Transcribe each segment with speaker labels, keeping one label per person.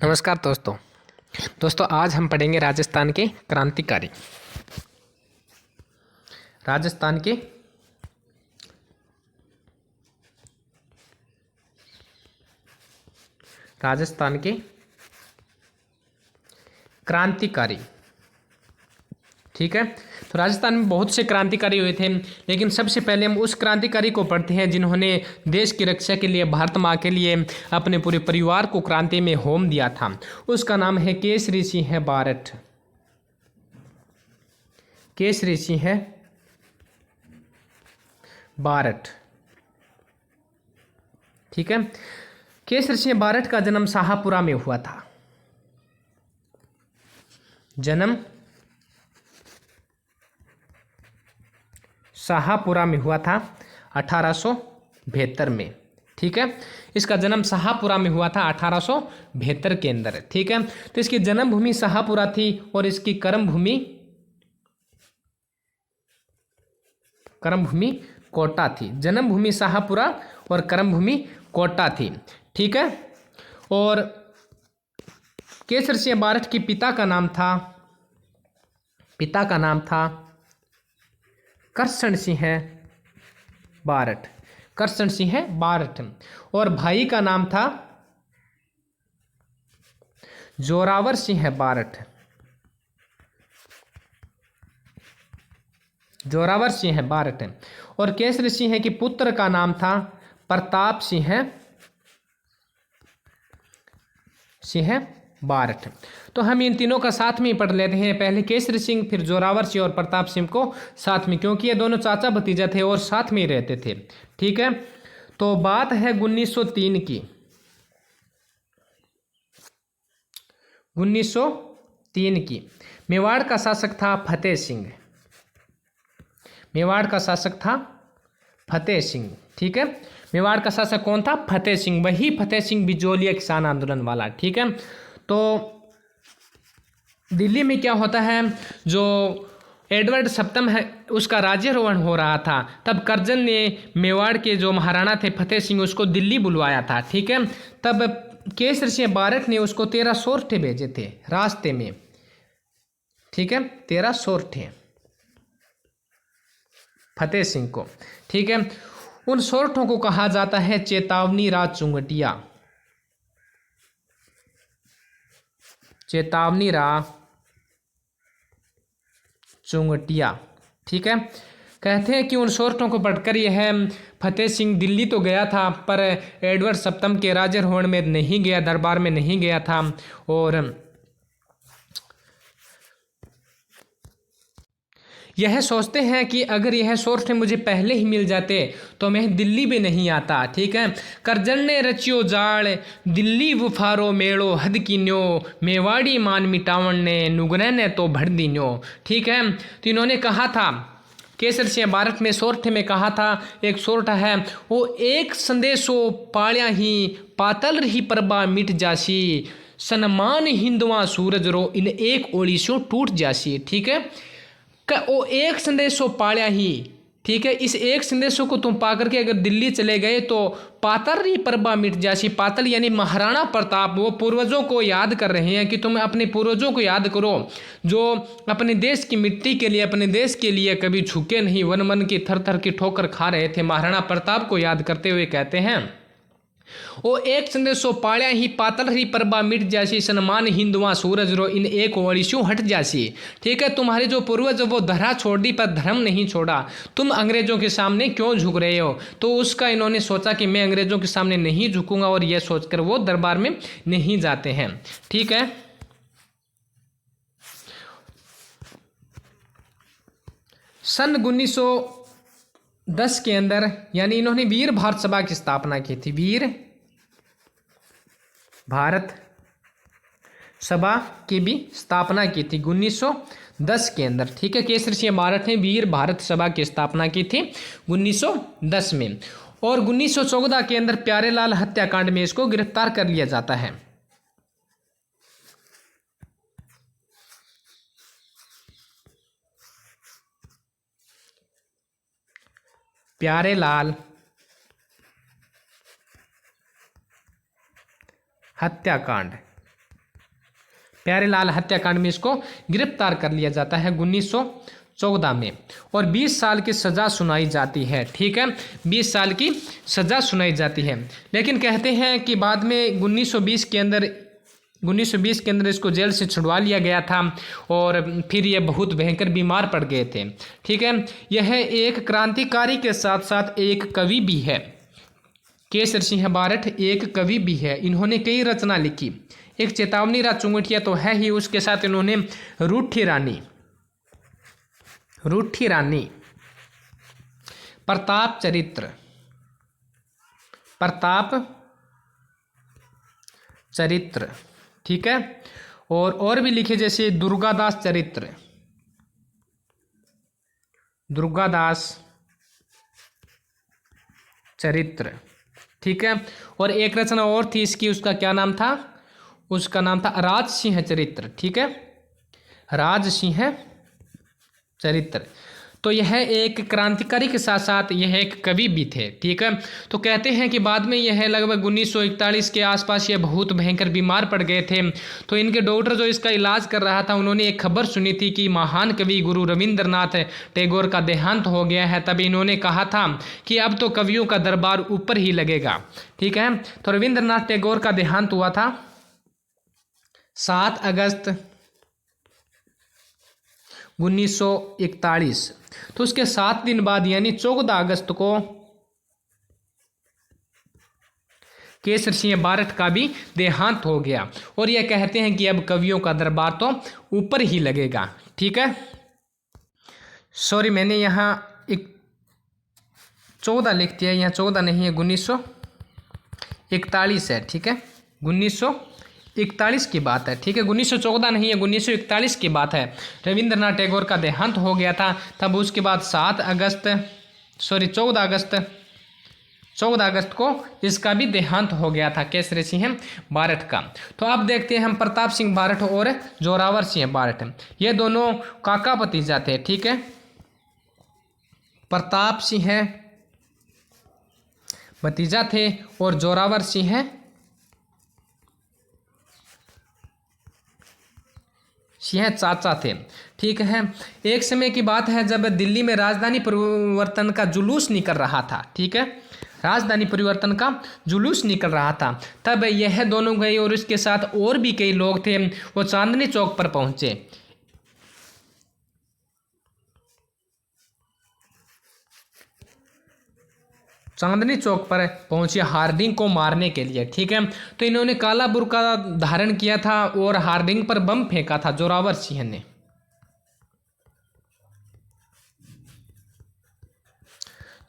Speaker 1: नमस्कार दोस्तों। आज हम पढ़ेंगे राजस्थान के क्रांतिकारी। राजस्थान के क्रांतिकारी। ठीक है, तो राजस्थान में बहुत से क्रांतिकारी हुए थे, लेकिन सबसे पहले हम उस क्रांतिकारी को पढ़ते हैं जिन्होंने देश की रक्षा के लिए, भारत माँ के लिए अपने पूरे परिवार को क्रांति में होम दिया था। उसका नाम है केसरी सिंह बारठ। केसरी सिंह बारठ। ठीक है, केसरी सिंह बारठ का जन्म शाहपुरा में हुआ था। जन्म शाहपुरा में हुआ था 1872 में। ठीक है, इसका जन्म शाहपुरा में हुआ था 1872 के अंदर। ठीक है, तो इसकी जन्मभूमि शाहपुरा थी और इसकी कर्मभूमि कोटा थी। जन्मभूमि शाहपुरा और कर्मभूमि कोटा थी। ठीक है, और केसरी सिंह बारठ के पिता का नाम था करशन सिंह बारठ। करशन सिंह बारठ। और भाई का नाम था जोरावर सिंह बारठ। जोरावर सिंह बारठ। और केसरी सिंह के पुत्र का नाम था प्रताप सिंह बारठ। तो हम इन तीनों का साथ में ही पढ़ लेते हैं, पहले केसरी सिंह, फिर जोरावर सिंह और प्रताप सिंह को साथ में, क्योंकि ये दोनों चाचा भतीजा थे और साथ में ही रहते थे। ठीक है, तो बात है 1903 की। 1903 की। मेवाड़ का शासक था फतेह सिंह। मेवाड़ का शासक था फतेह सिंह। ठीक है, मेवाड़ का शासक कौन था? फतेह सिंह। वही फतेह सिंह बिजोलिया किसान आंदोलन वाला। ठीक है, तो दिल्ली में क्या होता है, जो एडवर्ड सप्तम है उसका राज्यारोहण हो रहा था, तब करजन ने मेवाड़ के जो महाराणा थे फतेह सिंह, उसको दिल्ली बुलवाया था। ठीक है, तब केसरी सिंह बारठ ने उसको 13 सोरठे भेजे थे रास्ते में। ठीक है, 13 सोरठे फतेह सिंह को। ठीक है, उन सोरठों को कहा जाता है चेतावनी राज चुंगटिया। चेतावनी राज चुंगटिया। ठीक है, कहते हैं कि उन सोरठों को पढ़कर यह फतेह सिंह दिल्ली तो गया था, पर एडवर्ड सप्तम के राज्यारोहण में नहीं गया, दरबार में नहीं गया था। और यह सोचते हैं कि अगर यह सोरठे मुझे पहले ही मिल जाते तो मैं दिल्ली भी नहीं आता। ठीक है, करजन ने रचियो जाड़, दिल्ली बुफारो मेड़ो हद कीन्यो, मेवाड़ी मान मिटावन ने नुगने ने तो भर दीन्यो। ठीक है, तो इन्होंने कहा था, केसरी सिंह बारठ में सोरठे में कहा था, एक सोरठा है वो, एक संदेशो पाल्या ही पातल रही परबा मिट जासी, सनमान हिंदुआ सूरज रो इन एक ओड़िसो टूट जासी। ठीक है, वो एक संदेशो पाया ही। ठीक है, इस एक संदेशों को तुम पा करके अगर दिल्ली चले गए तो पातल री परबा मिट जासी। पातल यानी महाराणा प्रताप, वो पूर्वजों को याद कर रहे हैं कि तुम अपने पूर्वजों को याद करो, जो अपने देश की मिट्टी के लिए, अपने देश के लिए कभी झुके नहीं, वन मन की थर थर की ठोकर खा रहे थे। महाराणा प्रताप को याद करते हुए कहते हैं, ओ एक संदेशो पाल्या ही पातल ही परबा मिट जासी, सनमान हिंदुआ सूरज रो इन एक ओड़िशु हट जासी। ठीक है, तुम्हारे जो पूर्वज वो धरा छोड़ दी पर धर्म नहीं छोड़ा, तुम अंग्रेजों के सामने क्यों झुक रहे हो? तो उसका इन्होंने सोचा कि मैं अंग्रेजों के सामने नहीं झुकूंगा, और यह सोचकर वो दरबार में नहीं जाते हैं। ठीक है, सन 1910 के अंदर यानी इन्होंने वीर भारत सभा की स्थापना की थी। वीर भारत सभा की भी स्थापना की थी 1910 के अंदर। ठीक है, केसरी सिंह बारठ ने वीर भारत सभा की स्थापना की थी 1910 में। और 1914 के अंदर प्यारेलाल हत्याकांड में इसको गिरफ्तार कर लिया जाता है। प्यारेलाल हत्याकांड प्यारेलाल हत्याकांड में इसको गिरफ्तार कर लिया जाता है 1914 में, और 20 साल की सज़ा सुनाई जाती है। ठीक है, 20 साल की सज़ा सुनाई जाती है। लेकिन कहते हैं कि बाद में 1920 के अंदर इसको जेल से छुड़वा लिया गया था, और फिर ये बहुत भयंकर बीमार पड़ गए थे। ठीक है, यह एक क्रांतिकारी के साथ साथ एक कवि भी है। केसर सिंह बारठ एक कवि भी है। इन्होंने कई रचना लिखी। एक चेतावनी राज चुंगटिया तो है ही, उसके साथ इन्होंने रूठी रानी, प्रताप चरित्र, ठीक है, और भी लिखे जैसे दुर्गादास चरित्र, ठीक है। और एक रचना और थी इसकी, उसका क्या नाम था? उसका नाम था राज सिंह चरित्र। ठीक है, राज सिंह चरित्र। तो यह एक क्रांतिकारी के साथ साथ यह एक कवि भी थे। ठीक है, तो कहते हैं कि बाद में यह लगभग 1941 के आसपास ये बहुत भयंकर बीमार पड़ गए थे। तो इनके डॉक्टर जो इसका इलाज कर रहा था, उन्होंने एक खबर सुनी थी कि महान कवि गुरु रविंद्रनाथ टैगोर का देहांत हो गया है। तब इन्होंने कहा था कि अब तो कवियों का दरबार ऊपर ही लगेगा। ठीक है, तो रविंद्रनाथ टैगोर का देहांत हुआ था 7 अगस्त 1941। तो उसके 7 दिन बाद यानी 14 अगस्त को केसर सिंह बारठ का भी देहांत हो गया। और यह कहते हैं कि अब कवियों का दरबार तो ऊपर ही लगेगा। ठीक है, सॉरी मैंने यहाँ एक 14 लिख दिया, यहाँ 14 नहीं है, 1941 है। ठीक है, 1941 की बात है। ठीक है, 1914 नहीं है, 1941 की बात है। रविंद्रनाथ टैगोर का देहांत हो गया था। तब उसके बाद 14 अगस्त को इसका भी देहांत हो गया था, केसरी सिंह बारठ का। तो अब देखते हैं हम प्रताप सिंह बारठ और जोरावर सिंह बारठ, ये दोनों काका भतीजा थे। ठीक है, प्रताप सिंह भतीजा थे और जोरावर सिंह चाचा थे। ठीक है, एक समय की बात है जब दिल्ली में राजधानी परिवर्तन का जुलूस निकल रहा था। ठीक है, राजधानी परिवर्तन का जुलूस निकल रहा था। तब यह दोनों गए और उसके साथ और भी कई लोग थे, वो चांदनी चौक पर पहुंचे। चांदनी चौक पर पहुंचे हार्डिंग को मारने के लिए। ठीक है, तो इन्होंने काला बुर्का धारण किया था और हार्डिंग पर बम फेंका था जोरावर सिंह ने।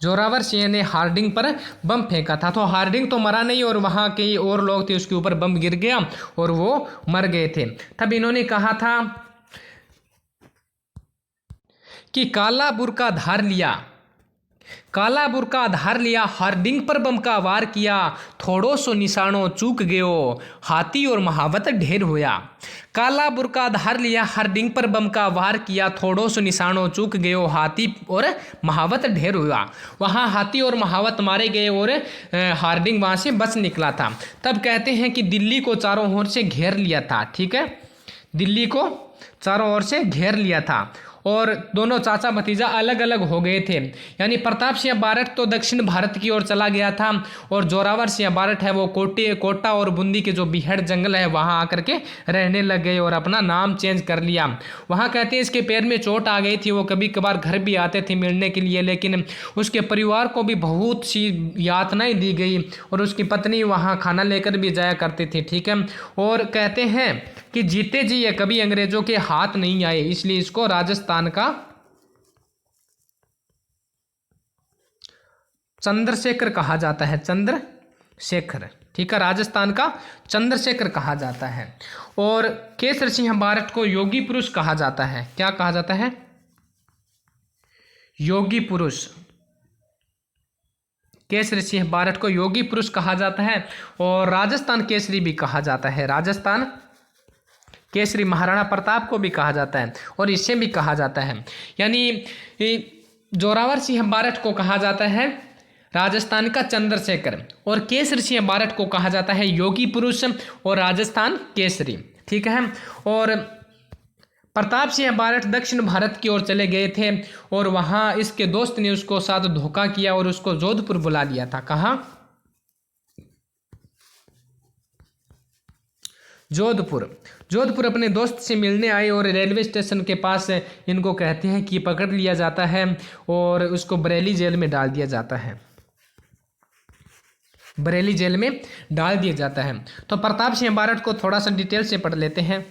Speaker 1: जोरावर सिंह ने हार्डिंग पर बम फेंका था। तो हार्डिंग तो मरा नहीं और वहां कई और लोग थे, उसके ऊपर बम गिर गया और वो मर गए थे। तब इन्होंने कहा था कि काला बुर्का धार लिया, हार्डिंग पर बम का वार किया, थोड़ो सो निशानो चूक गयो, हाथी और महावत ढेर होया। काला बुर्का धार लिया, हार्डिंग पर बम का वार किया, थोड़ो सो निशानो चूक गयो, हाथी और महावत ढेर हुआ। वहाँ हाथी और महावत मारे गए और हार्डिंग वहाँ से बच निकला था। तब कहते हैं कि दिल्ली को चारों ओर से घेर लिया था। ठीक है, दिल्ली को चारों ओर से घेर लिया था और दोनों चाचा भतीजा अलग अलग हो गए थे। यानी प्रताप सिंह बारठ तो दक्षिण भारत की ओर चला गया था और जोरावर सिंह बारठ है वो कोटा और बूंदी के जो बीहड़ जंगल है वहाँ आकर के रहने लग गए और अपना नाम चेंज कर लिया। वहाँ कहते हैं इसके पैर में चोट आ गई थी, वो कभी कभार घर भी आते थे मिलने के लिए, लेकिन उसके परिवार को भी बहुत सी यातनाएं दी गई और उसकी पत्नी वहाँ खाना लेकर भी जाया करती थी। ठीक है, और कहते हैं कि जीते जी ये कभी अंग्रेजों के हाथ नहीं आए, इसलिए इसको राजस्थान का चंद्रशेखर कहा जाता है। चंद्रशेखर, ठीक है, राजस्थान का चंद्रशेखर कहा जाता है। और केसर सिंह बारठ को योगी पुरुष कहा जाता है। क्या कहा जाता है? योगी पुरुष। केसरी सिंह बारठ को योगी पुरुष कहा जाता है और राजस्थान केसरी भी कहा जाता है। राजस्थान केसरी महाराणा प्रताप को भी कहा जाता है और इसे भी कहा जाता है। यानी जोरावर सिंह बारठ को कहा जाता है राजस्थान का चंद्रशेखर और केसरी सिंह बारठ को कहा जाता है योगी पुरुष और राजस्थान केसरी। ठीक है। और प्रताप सिंह बारठ दक्षिण भारत की ओर चले गए थे और वहाँ इसके दोस्त ने उसको साथ धोखा किया और उसको जोधपुर बुला लिया था। कहाँ? जोधपुर। जोधपुर अपने दोस्त से मिलने आए और रेलवे स्टेशन के पास इनको कहते हैं कि पकड़ लिया जाता है और उसको बरेली जेल में डाल दिया जाता है। बरेली जेल में डाल दिया जाता है। तो प्रताप सिंह बारठ को थोड़ा सा डिटेल से पढ़ लेते हैं।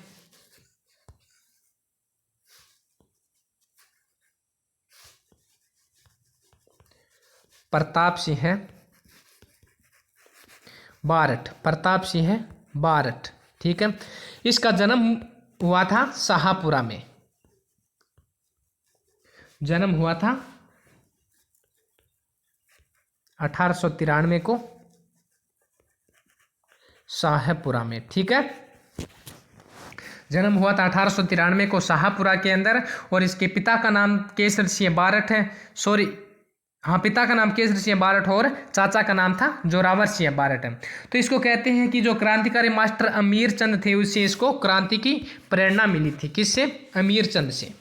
Speaker 1: प्रताप सिंह बारठ, प्रताप सिंह बारठ, ठीक है। इसका जन्म हुआ था शाहपुरा में। जन्म हुआ था 1893 को शाहपुरा में, ठीक है। जन्म हुआ था 1893 को शाहपुरा के अंदर और इसके पिता का नाम केसर सिंह बारठ है। पिता का नाम केसर सिंह बारठ और चाचा का नाम था जोरावर सिंह बारठ है। तो इसको कहते हैं कि जो क्रांतिकारी मास्टर अमीर चंद थे उससे इसको क्रांति की प्रेरणा मिली थी। किससे? अमीर चंद से।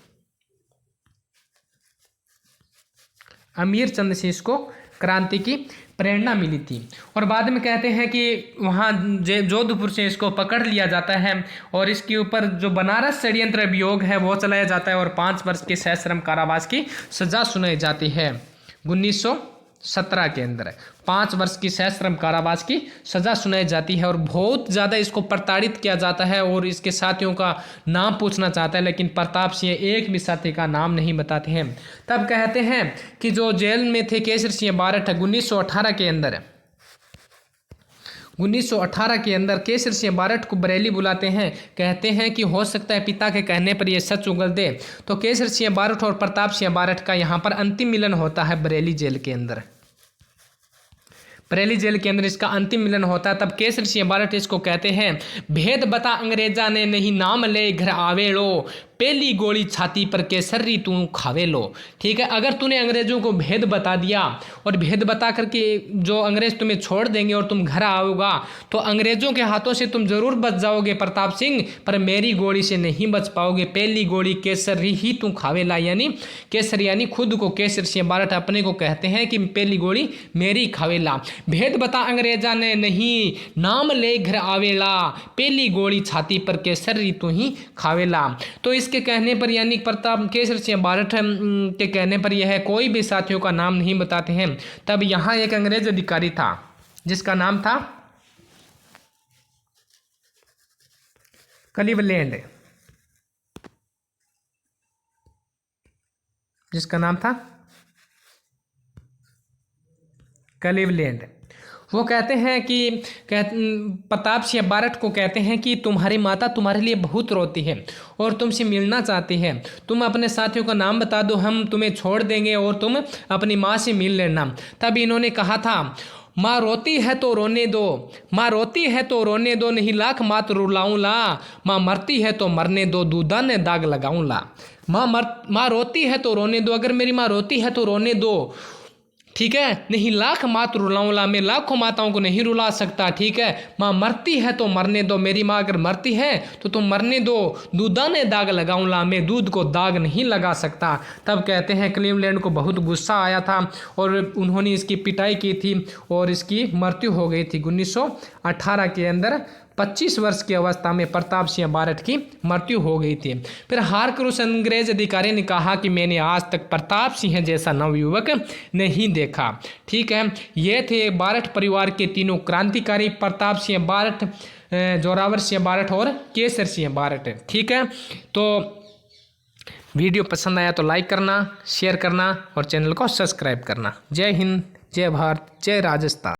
Speaker 1: अमीर चंद से इसको क्रांति की प्रेरणा मिली थी। और बाद में कहते हैं कि वहाँ जोधपुर से इसको पकड़ लिया जाता है और इसके ऊपर जो बनारस षड्यंत्र अभियोग है वो चलाया जाता है और 5 वर्ष के सश्रम कारावास की सजा सुनाई जाती है। 1917 के अंदर 5 वर्ष की सश्रम कारावास की सजा सुनाई जाती है और बहुत ज़्यादा इसको प्रताड़ित किया जाता है और इसके साथियों का नाम पूछना चाहता है लेकिन प्रताप सिंह एक भी साथी का नाम नहीं बताते हैं। तब कहते हैं कि जो जेल में थे केसर सिंह बारठ 1918 के अंदर 1918 के अंदर केसर सिंह बारठ को बरेली बुलाते हैं। कहते हैं कि हो सकता है पिता के कहने पर यह सच उगल दे। तो केसर सिंह बारठ और प्रताप सिंह बारठ का यहाँ पर अंतिम मिलन होता है बरेली जेल के अंदर। बरेली जेल के अंदर इसका अंतिम मिलन होता है। तब केसर सिंह बारठ इसको कहते हैं, भेद बता अंग्रेजा ने नहीं नाम ले घर आवे लो, पहली गोली छाती पर केसरी तू खावे लो। ठीक है, अगर तूने अंग्रेजों को भेद बता दिया और भेद बता करके जो अंग्रेज तुम्हें छोड़ देंगे और तुम घर आओगा तो अंग्रेजों के हाथों से तुम जरूर बच जाओगे प्रताप सिंह, पर मेरी गोली से नहीं बच पाओगे। पहली गोली केसरी ही तू खावेला, यानी केसर यानी खुद को केसर सिंह बारठ अपने को कहते हैं कि पहली गोली मेरी खावेला। भेद बता अंग्रेजा ने नहीं नाम ले घर आवेला, पहली गोली छाती पर केसरी तू ही खावेला। तो इसके कहने पर यानी प्रताप केसर सिंह बारठ के कहने पर यह कोई भी साथियों का नाम नहीं बताते हैं। तब यहाँ एक अंग्रेज अधिकारी था जिसका नाम था क्लीवलैंड, जिसका नाम था क्लीवलैंड। वो कहते हैं कि प्रताप सिंह बारठ को कहते हैं कि तुम्हारी माता तुम्हारे लिए बहुत रोती है और तुमसे मिलना चाहती है। तुम अपने साथियों का नाम बता दो, हम तुम्हें छोड़ देंगे और तुम अपनी माँ से मिल लेना। तब इन्होंने कहा था, माँ रोती है तो रोने दो, माँ रोती है तो रोने दो, नहीं लाख मात रुलाऊंला, माँ मरती है तो मरने दो, दूधा ने दाग लगाऊंला। माँ रोती है तो रोने दो, अगर मेरी माँ रोती है तो रोने दो, ठीक है, नहीं लाख मात रुलाऊंला, मैं लाखों माताओं को नहीं रुला सकता। ठीक है, माँ मरती है तो मरने दो, मेरी माँ अगर मरती है तो तुम मरने दो, दूधा ने दाग लगाऊंला, मैं दूध को दाग नहीं लगा सकता। तब कहते हैं क्लीवलैंड को बहुत गुस्सा आया था और उन्होंने इसकी पिटाई की थी और इसकी मृत्यु हो गई थी। 1918 के अंदर 25 वर्ष की अवस्था में प्रताप सिंह बारठ की मृत्यु हो गई थी। फिर हार कर उस अंग्रेज अधिकारी ने कहा कि मैंने आज तक प्रताप सिंह जैसा नवयुवक नहीं देखा। ठीक है, ये थे बारठ परिवार के तीनों क्रांतिकारी, प्रताप सिंह बारठ, जोरावर सिंह बारठ और केसर सिंह बारठ। ठीक है, तो वीडियो पसंद आया तो लाइक करना, शेयर करना और चैनल को सब्सक्राइब करना। जय हिंद, जय भारत, जय राजस्थान।